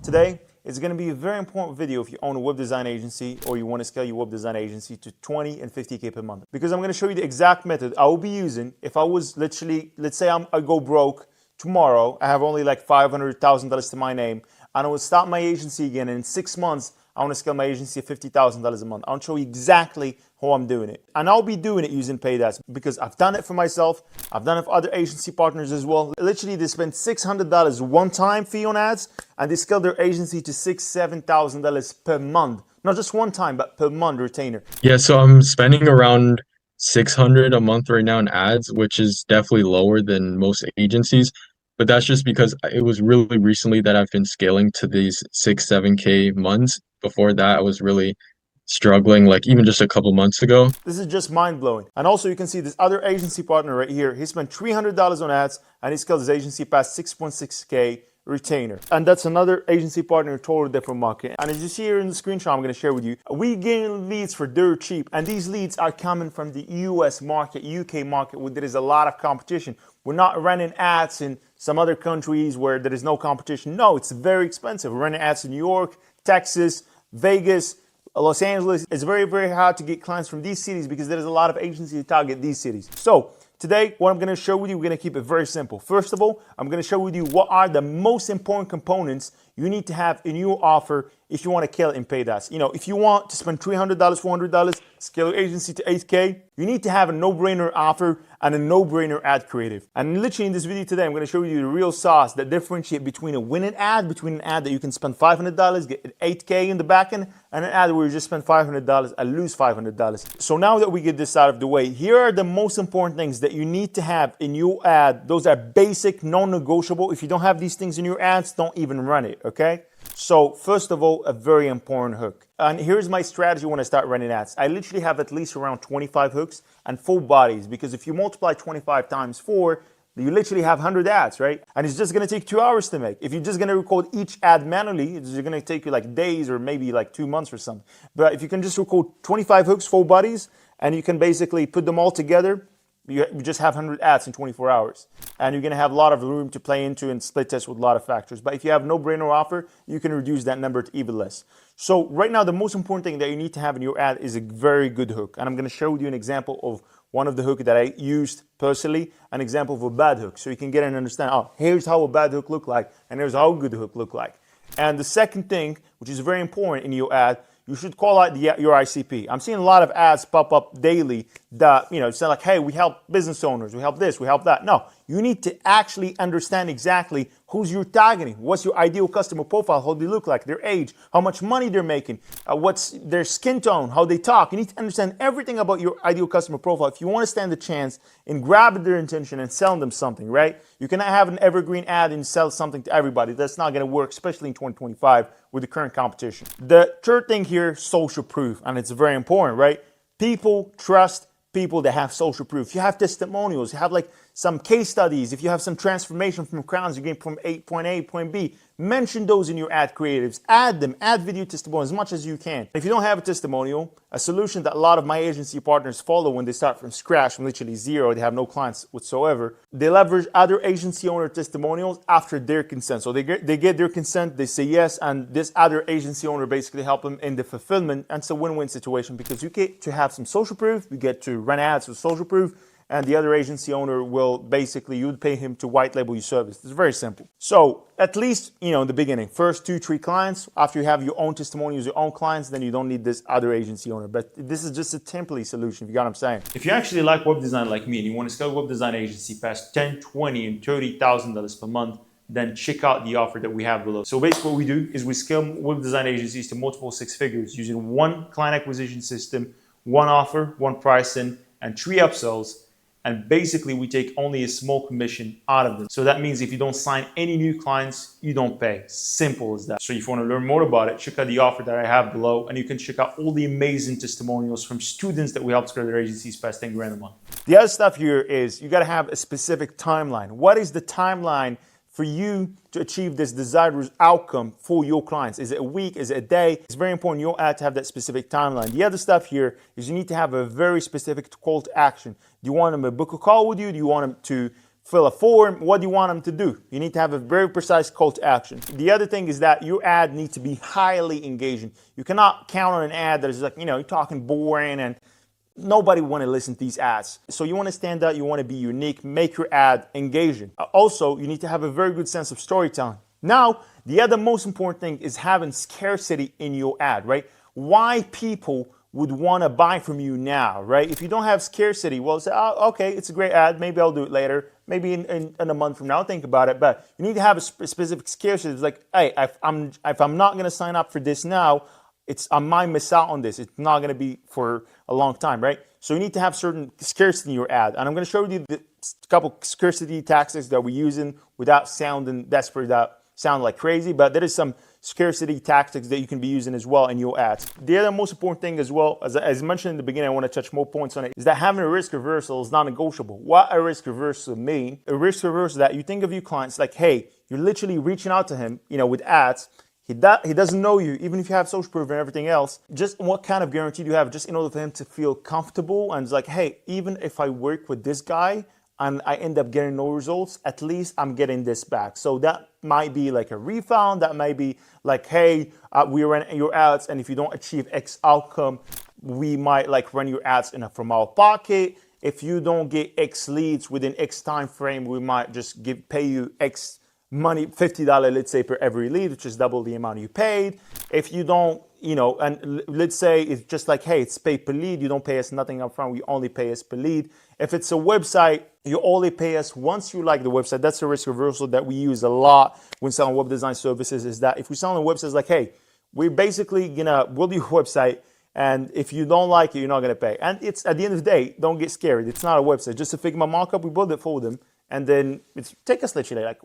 Today is going to be a very important video if you own a web design agency or you want to scale your web design agency to 20 and 50K per month. Because I'm going to show you the exact method I will be using if I was literally, let's say I go broke tomorrow, I have only like $500,000 to my name, and I will start my agency again, and in 6 months, I want to scale my agency to $50,000 a month. I'll show you exactly how I'm doing it. And I'll be doing it using paid ads because I've done it for myself. I've done it for other agency partners as well. Literally, they spend $600 one-time fee on ads, and they scale their agency to $6,000, $7,000 per month. Not just one time, but per month retainer. Yeah, so I'm spending around 600 a month right now in ads, which is definitely lower than most agencies. But that's just because it was really recently that I've been scaling to these 6, 7K months. Before that, I was really struggling, like even just a couple months ago. This is just mind-blowing. And also you can see this other agency partner right here. He spent $300 on ads and he scaled his agency past 6.6K retainer. And that's another agency partner, totally different market. And as you see here in the screenshot I'm going to share with you, we gain leads for dirt cheap. And these leads are coming from the US market, UK market, where there is a lot of competition. We're not running ads in some other countries where there is no competition. No, it's very expensive. We're running ads in New York, Texas, Vegas, Los Angeles. It's very, very hard to get clients from these cities because there's a lot of agencies that target these cities. So today, what I'm going to show with you, we're going to keep it very simple. First of all, I'm going to share with you what are the most important components you need to have in your offer if you want to kill in paid ads. You know, if you want to spend $300, $400, scale your agency to 8K, you need to have a no-brainer offer and a no-brainer ad creative. And literally in this video today, I'm going to show you the real sauce that differentiate between a winning ad, between an ad that you can spend $500, get 8K in the back end, and an ad where you just spend $500 and lose $500. So now that we get this out of the way, here are the most important things that you need to have in your ad. Those are basic, non-negotiable. If you don't have these things in your ads, don't even run it, okay? So first of all, a very important hook. And here's my strategy when I start running ads. I literally have at least around 25 hooks and full bodies, because if you multiply 25 times 4, you literally have 100 ads, right? And it's just going to take 2 hours to make. If you're just going to record each ad manually, it's going to take you like days or maybe like 2 months or something. But if you can just record 25 hooks, full bodies, and you can basically put them all together, you just have 100 ads in 24 hours. And you're going to have a lot of room to play into and split test with a lot of factors. But if you have no-brainer offer, you can reduce that number to even less. So right now, the most important thing that you need to have in your ad is a very good hook. And I'm going to show you an example of one of the hooks that I used personally, an example of a bad hook. So you can get and understand, oh, here's how a bad hook look like, and here's how a good hook look like. And the second thing, which is very important in your ad, you should call out your ICP. I'm seeing a lot of ads pop up daily that, you know, say like, hey, we help business owners, we help this, we help that. No, you need to actually understand exactly who's you're targeting. What's your ideal customer profile? How they look like, their age, how much money they're making, what's their skin tone, how they talk. You need to understand everything about your ideal customer profile if you want to stand a chance in grabbing their attention and selling them something, right? You cannot have an evergreen ad and sell something to everybody. That's not going to work, especially in 2025 with the current competition. The third thing here, social proof, and it's very important, right? People trust people that have social proof. If you have testimonials, you have like some case studies, if you have some transformation from crowns you gain from point A, point B, mention those in your ad creatives, add them, add video testimonials as much as you can. If you don't have a testimonial, a solution that a lot of my agency partners follow when they start from scratch, from literally zero, they have no clients whatsoever, they leverage other agency owner testimonials after their consent. So they get their consent, they say yes, and this other agency owner basically help them in the fulfillment, and it's a win-win situation because you get to have some social proof, you get to run ads with social proof, and the other agency owner will basically, you'd pay him to white label your service. It's very simple. So at least, you know, in the beginning, first 2, 3 clients, after you have your own testimonials, your own clients, then you don't need this other agency owner. But this is just a template solution, if you got what I'm saying. If you actually like web design like me and you want to scale web design agency past $10, $20, and $30,000 per month, then check out the offer that we have below. So basically what we do is we scale web design agencies to multiple 6 figures using one client acquisition system, one offer, one pricing, and 3 upsells. And basically, we take only a small commission out of them. So that means if you don't sign any new clients, you don't pay. Simple as that. So if you want to learn more about it, check out the offer that I have below. And you can check out all the amazing testimonials from students that we help scale their agencies past 10 grand a month. The other stuff here is you got to have a specific timeline. What is the timeline for you to achieve this desired outcome for your clients? Is it a week? Is it a day? It's very important your ad to have that specific timeline. The other stuff here is you need to have a very specific call to action. Do you want them to book a call with you? Do you want them to fill a form. What do you want them to do? You need to have a very precise call to action. The other thing is that your ad needs to be highly engaging. You cannot count on an ad that is like, you're talking boring and nobody want to listen to these ads. So you want to stand out, you want to be unique, make your ad engaging. Also, you need to have a very good sense of storytelling. Now, the other most important thing is having scarcity in your ad, right? Why people would want to buy from you now, right? If you don't have scarcity, well, say, oh, okay, it's a great ad. Maybe I'll do it later. Maybe in a month from now, I'll think about it. But you need to have a specific scarcity. It's like, hey, if I'm not going to sign up for this now, I might miss out on this. It's not going to be for a long time, right? So you need to have certain scarcity in your ad. And I'm going to show you the couple scarcity tactics that we're using without sounding desperate, without sounding like crazy. But there is some scarcity tactics that you can be using as well in your ads. The other most important thing as well, as mentioned in the beginning, I want to touch more points on it, is that having a risk reversal is non-negotiable. What a risk reversal mean? A risk reversal that you think of your clients like, hey, you're literally reaching out to him, with ads. He doesn't know you, even if you have social proof and everything else. Just what kind of guarantee do you have just in order for him to feel comfortable and it's like, hey, even if I work with this guy and I end up getting no results, at least I'm getting this back. So that might be like a refund. That might be like, hey, we ran your ads and if you don't achieve X outcome, we might like run your ads from our pocket. If you don't get X leads within X time frame, we might just pay you X money, $50, let's say, per every lead, which is double the amount you paid. If you don't, and let's say it's just like, hey, it's pay per lead. You don't pay us nothing up front. We only pay us per lead. If it's a website, you only pay us once you like the website. That's a risk reversal that we use a lot when selling web design services, is that if we're selling websites like, hey, we're basically build your website, and if you don't like it, you're not gonna pay. And it's at the end of the day, don't get scared. It's not a website, just a Figma markup. We build it for them. And then it's take us literally like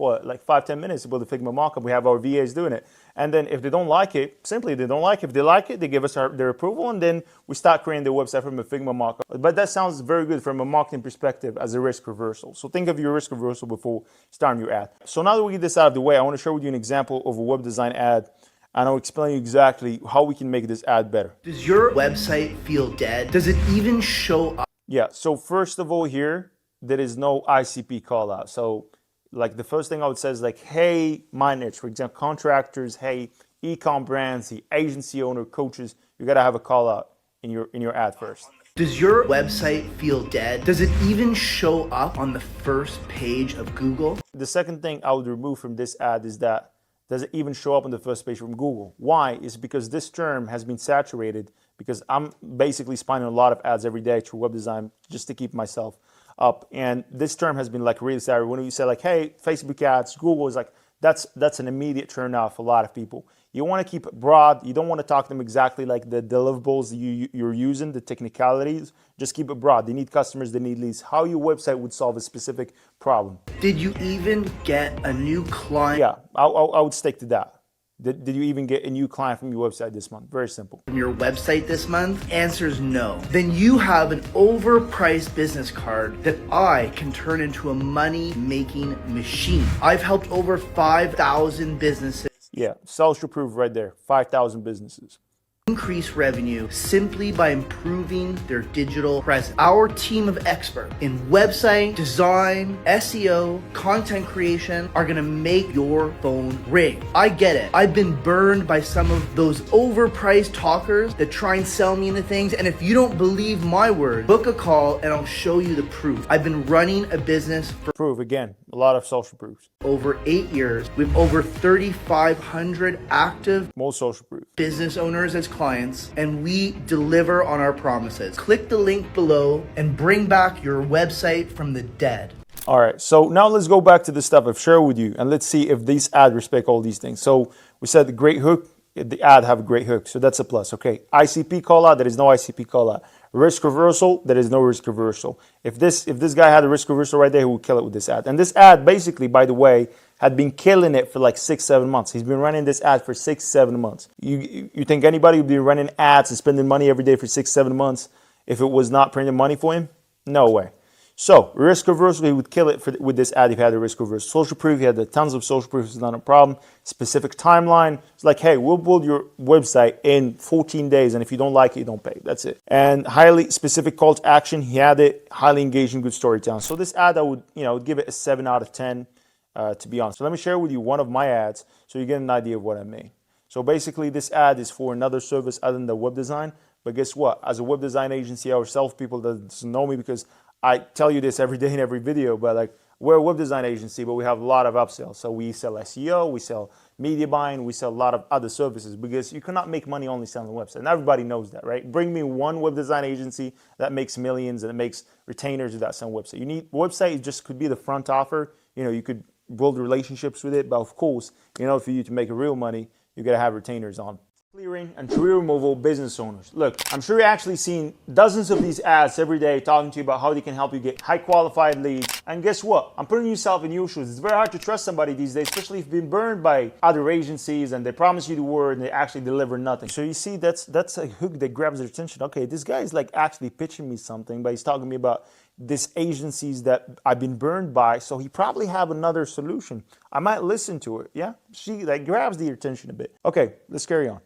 5-10 minutes to build a Figma markup. We have our VAs doing it. And then if they don't like it, simply they don't like it. If they like it, they give us their approval, and then we start creating the website from a Figma markup. But that sounds very good from a marketing perspective as a risk reversal. So think of your risk reversal before starting your ad. So now that we get this out of the way, I want to show you an example of a web design ad, and I'll explain you exactly how we can make this ad better. Does your website feel dead? Does it even show up? Yeah, so first of all here, there is no ICP call out. So like the first thing I would say is like, hey, my niche, for example, contractors, hey, e-com brands, the agency owner, coaches, you gotta have a call out in your ad first. Does your website feel dead? Does it even show up on the first page of Google? The second thing I would remove from this ad is that, does it even show up on the first page from Google? Why? Is because this term has been saturated, because I'm basically spying on a lot of ads every day through web design just to keep myself up, and this term has been like really saturated. When you say like, hey, Facebook ads, Google is like, that's an immediate turn off for a lot of people. You want to keep it broad. You don't want to talk to them exactly like the deliverables you're using, the technicalities. Just keep it broad. They need customers, they need leads. How your website would solve a specific problem. Did you even get a new client? Yeah, I would stick to that. Did you even get a new client from your website this month? Very simple. From your website this month? Answer is no. Then you have an overpriced business card that I can turn into a money-making machine. I've helped over 5,000 businesses. Yeah, social proof right there. 5,000 businesses. Increase revenue simply by improving their digital presence. Our team of experts in website design, SEO, content creation are gonna make your phone ring. I get it. I've been burned by some of those overpriced talkers that try and sell me into things, and if you don't believe my word, book a call and I'll show you the proof. I've been running a business for proof, again, a lot of social proofs. Over 8 years. We have over 3,500 active most social proof business owners as clients, and we deliver on our promises. Click the link below and bring back your website from the dead. All right, so now let's go back to the stuff I've shared with you, and let's see if these ads respect all these things. So we said the great hook, the ad have a great hook, so that's a plus. Okay, ICP call out, there is no ICP call out. Risk reversal, there is no risk reversal. If this guy had a risk reversal right there, he would kill it with this ad. And this ad basically, by the way, had been killing it for like 6-7 months. He's been running this ad for 6-7 months. You think anybody would be running ads and spending money every day for 6-7 months if it was not printing money for him? No way. So risk reversal, he would kill it with this ad if he had a risk reversal. Social proof, he had the tons of social proof, it's not a problem. Specific timeline, it's like, hey, we'll build your website in 14 days, and if you don't like it, you don't pay. That's it. And highly specific call to action, he had it. Highly engaging, good storytelling. So this ad, I would, give it a 7 out of 10, to be honest. So let me share with you one of my ads so you get an idea of what I mean. So basically, this ad is for another service other than the web design. But guess what? As a web design agency ourselves, people that doesn't know me because I tell you this every day in every video, but like we're a web design agency, but we have a lot of upsells. So we sell SEO, we sell media buying, we sell a lot of other services because you cannot make money only selling a website. And everybody knows that, right? Bring me one web design agency that makes millions and it makes retainers without selling a website. You need website just could be the front offer. You could build relationships with it, but of course, for you to make real money, you got to have retainers on. Clearing and tree removal business owners. Look, I'm sure you're actually seeing dozens of these ads every day talking to you about how they can help you get high qualified leads. And guess what? I'm putting yourself in your shoes. It's very hard to trust somebody these days, especially if you've been burned by other agencies and they promise you the word and they actually deliver nothing. So you see, that's a hook that grabs their attention. Okay, this guy is like actually pitching me something, but he's talking to me about this agencies that I've been burned by, so he probably have another solution. I might listen to it. Yeah, that grabs the attention a bit. Okay, let's carry on.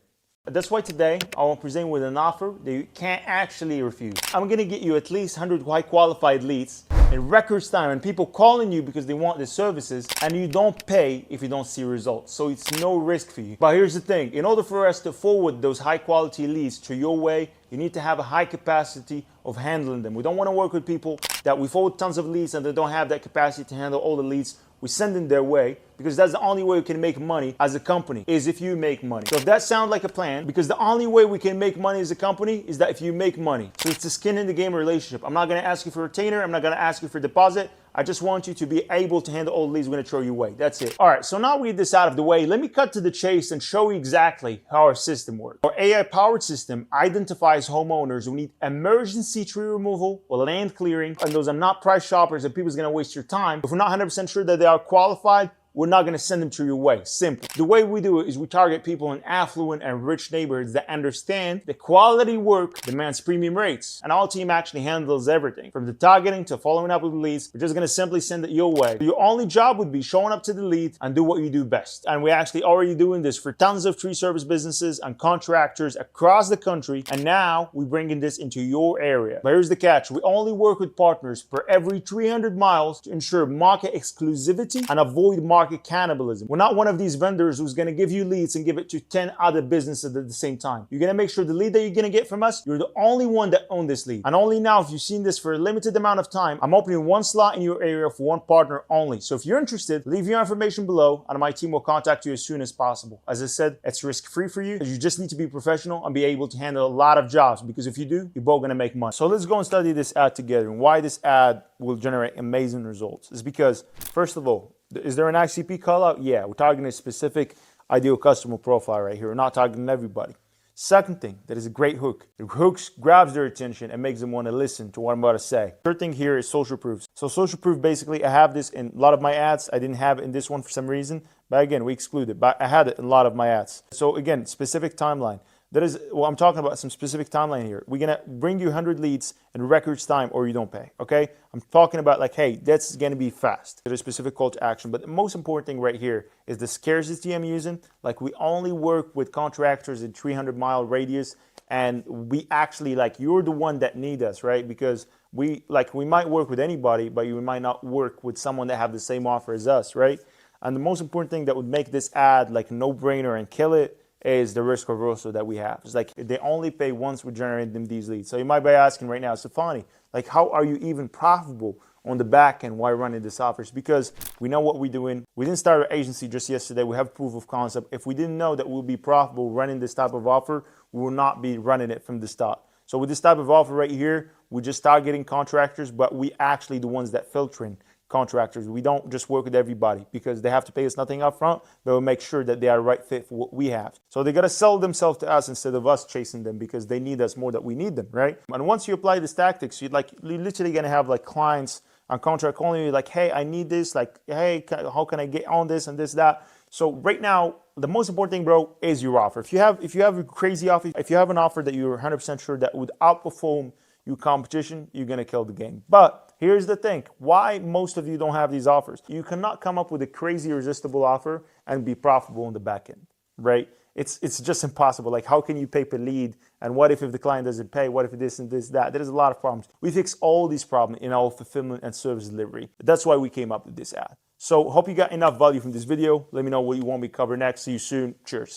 That's why today I will present with an offer that you can't actually refuse. I'm gonna get you at least 100 high qualified leads in record time and people calling you because they want the services, and you don't pay if you don't see results. So it's no risk for you. But here's the thing, in order for us to forward those high quality leads to your way, you need to have a high capacity of handling them. We don't want to work with people that we forward tons of leads and they don't have that capacity to handle all the leads. We send them their way because that's the only way we can make money as a company, is if you make money. So if that sounds like a plan, because the only way we can make money as a company is that if you make money. So it's a skin in the game relationship. I'm not going to ask you for a retainer. I'm not going to ask you for a deposit. I just want you to be able to handle all the leads we're going to throw your way. That's it. All right, so now we get this out of the way. Let me cut to the chase and show you exactly how our system works. Our AI-powered system identifies homeowners who need emergency tree removal or land clearing, and those are not price shoppers and people's going to waste your time. If we're not 100% sure that they are qualified, we're not going to send them to your way. Simple. The way we do it is we target people in affluent and rich neighborhoods that understand the quality work demands premium rates. And our team actually handles everything from the targeting to following up with leads. We're just going to simply send it your way. Your only job would be showing up to the lead and do what you do best. And we're actually already doing this for tons of tree service businesses and contractors across the country. And now we're bringing this into your area. But here's the catch. We only work with partners per every 300 miles to ensure market exclusivity and avoid market cannibalism. We're not one of these vendors who's going to give you leads and give it to 10 other businesses at the same time. You're going to make sure the lead that you're going to get from us, you're the only one that owns this lead. And only now, if you've seen this for a limited amount of time, I'm opening one slot in your area for one partner only. So if you're interested, leave your information below and my team will contact you as soon as possible. As I said, it's risk-free for you. You just need to be professional and be able to handle a lot of jobs, because if you do, you're both going to make money. So let's go and study this ad together and why this ad will generate amazing results. It's because, first of all, is there an ICP call out? Yeah, we're targeting a specific ideal customer profile right here. We're not targeting everybody. Second thing, that is a great hook. The hook grabs their attention and makes them want to listen to what I'm about to say. Third thing here is social proofs. So social proof, basically, I have this in a lot of my ads. I didn't have it in this one for some reason, but again, we excluded, but I had it in a lot of my ads. So again, specific timeline. That is, well, I'm talking about some specific timeline here. We're going to bring you 100 leads in records time or you don't pay, okay? I'm talking about like, hey, that's going to be fast. There's a specific call to action. But the most important thing right here is the scarcity I'm using. Like, we only work with contractors in 300-mile radius. And we actually, like, you're the one that need us, right? Because we might work with anybody, but you might not work with someone that have the same offer as us, right? And the most important thing that would make this ad like a no-brainer and kill it is the risk reversal that we have. It's like they only pay once we generate them these leads. So you might be asking right now, Stefani, like, how are you even profitable on the back end while running this offer? It's because we know what we're doing. We didn't start our agency just yesterday. We have proof of concept. If we didn't know that we'll be profitable running this type of offer, we will not be running it from the start. So with this type of offer right here, we just start getting contractors, but we actually the ones that filtering contractors. We don't just work with everybody because they have to pay us nothing up front, but we'll make sure that they are the right fit for what we have. So they got to sell themselves to us instead of us chasing them, because they need us more than we need them, right? And once you apply these tactics, you're literally going to have like clients on contract calling you like, hey, I need this, like, hey, how can I get on this and this, that. So right now, the most important thing, bro, is your offer. If you have a crazy offer, if you have an offer that you're 100% sure that would outperform your competition, you're going to kill the game. But here's the thing. Why most of you don't have these offers? You cannot come up with a crazy irresistible offer and be profitable in the back end, right? It's just impossible. Like, how can you pay per lead? And what if the client doesn't pay? What if this and this, that? There's a lot of problems. We fix all these problems in our fulfillment and service delivery. That's why we came up with this ad. So hope you got enough value from this video. Let me know what you want me to cover next. See you soon. Cheers.